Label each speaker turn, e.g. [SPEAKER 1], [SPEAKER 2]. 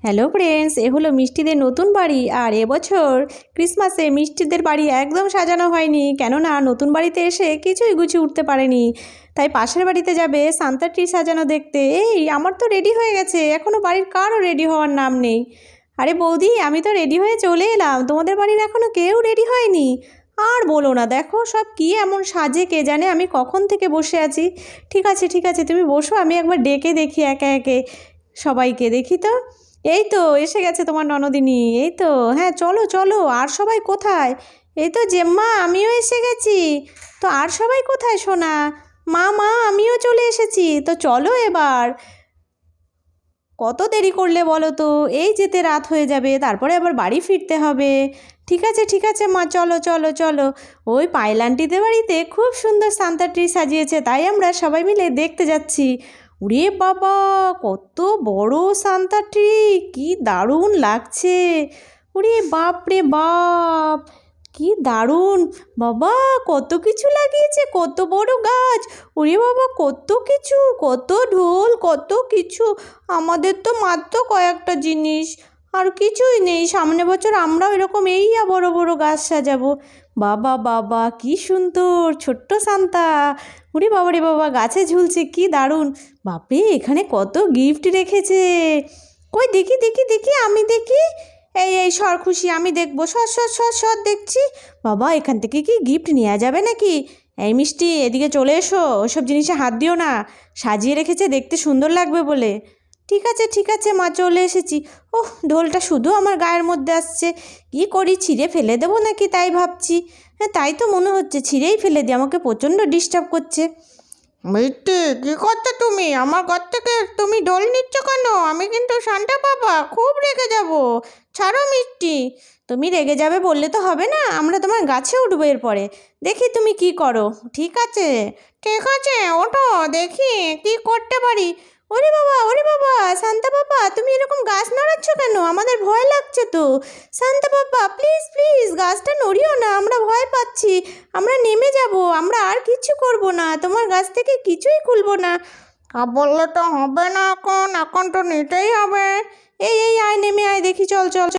[SPEAKER 1] Hello friends, এ হলো মিষ্টিদের নতুন বাড়ি। আর এবছর ক্রিসমাসে মিষ্টিদের বাড়ি একদম সাজানো হয়নি, কেননা নতুন বাড়িতে এসে কিছুই গুছিয়ে উঠতে পারেনি। তাই পাশের বাড়িতে যাবে সান্তা ট্রি সাজানো দেখতে। এই আমার তো রেডি হয়ে গেছে, এখনও বাড়ির কারও রেডি হওয়ার নাম নেই। আরে বৌদি, আমি তো রেডি হয়ে চলে এলাম, তোমাদের বাড়ির এখনও কেউ রেডি হয়নি। আর বলো না, দেখো সব কী এমন সাজে কে জানে, আমি কখন থেকে বসে আছি। ঠিক আছে ঠিক আছে, তুমি বসো, আমি একবার ডেকে দেখি একে একে সবাইকে। দেখি তো, এই তো এসে গেছে তোমার ননদিনী। এই তো, হ্যাঁ চলো চলো। আর সবাই কোথায়? এই তো জেম্মা, আমিও এসে গেছি। তো আর সবাই কোথায় সোনা? মা মা, আমিও চলে এসেছি। তো চলো এবার। কত দেরি করলে বলো তো, এই যেতে রাত হয়ে যাবে, তারপরে আবার বাড়ি ফিরতে হবে। ঠিক আছে মা, চলো চলো চলো। ওই পায়েল আন্টিদের বাড়িতে খুব সুন্দর সান্তা ট্রি সাজিয়েছে, তাই আমরা সবাই মিলে দেখতে যাচ্ছি। ওরে বাবা, কত বড় সান্তা ট্রি! কি দারুণ লাগছে! ওরে বাপ রে বাপ, কি দারুণ! বাবা, কত কিছু লাগিয়েছে, কত বড় গাছ! ওরে বাবা, কত কিছু, কত ঢোল, কত কিছু! আমাদের তো মাত্র কয়েকটা জিনিস, আর কিছুই নেই। সামনে বছর আমরাও এরকম বড় বড় গাছ সাজাবো। বাবা বাবা, কি সুন্দর ছোট্ট সান্তা! ওরে বাবা রে বাবা, গাছে ঝুলছে, কি দারুণ! বাপরে, এখানে কত গিফট রেখেছে! কই দেখি দেখি দেখি, আমি দেখি। এই সর খুশি, আমি দেখবো। সর সর সর সর, দেখছি। বাবা, এখান থেকে কি গিফট নেওয়া যাবে নাকি? এই মিষ্টি, এদিকে চলে এসো, ওসব জিনিসে হাত দিও না। সাজিয়ে রেখেছে দেখতে সুন্দর লাগবে বলে। ঠিক আছে মা, চলে এসেছি। ওহ, ঢোলটা শুধু আমার গায়ের মধ্যে আসছে। কি করি, ছিঁড়ে ফেলে দেবো নাকি তাই ভাবছি। হ্যাঁ, তাই তো মনে হচ্ছে, ছিঁড়েই ফেলে দিই, আমাকে প্রচণ্ড ডিস্টার্ব করছে।
[SPEAKER 2] মিষ্টি, কি করছো তুমি? আমার ঘর থেকে তুমি ঢোল নিচ্ছ কেন? আমি কিন্তু সান্টা বাবা, খুব রেগে যাব। ছাড়ো মিষ্টি।
[SPEAKER 1] তুমি রেগে যাবে বললে তো হবে না, আমরা তোমার গাছে উঠবো এরপরে। দেখি তুমি কি করো।
[SPEAKER 2] ঠিক আছে ঠিক আছে, ওঠো, দেখি কি করতে পারি।
[SPEAKER 1] ওরে বাবা, শান্তা বাবা, তুমি এরকম গাছ নাড়াচ্ছ কেন? আমাদের ভয় লাগছে তো। শান্তা বাবা, প্লিজ প্লিজ, গাছটা নড়িও না, আমরা ভয় পাচ্ছি। আমরা নেমে যাব, আমরা আর কিছু করব না, তোমার গাছ থেকে কিছুই খুলবো না।
[SPEAKER 2] বললে তো হবে না, এখন এখন তো নিতেই হবে।
[SPEAKER 1] এই আয়, নেমে আয়, দেখি, চল চল।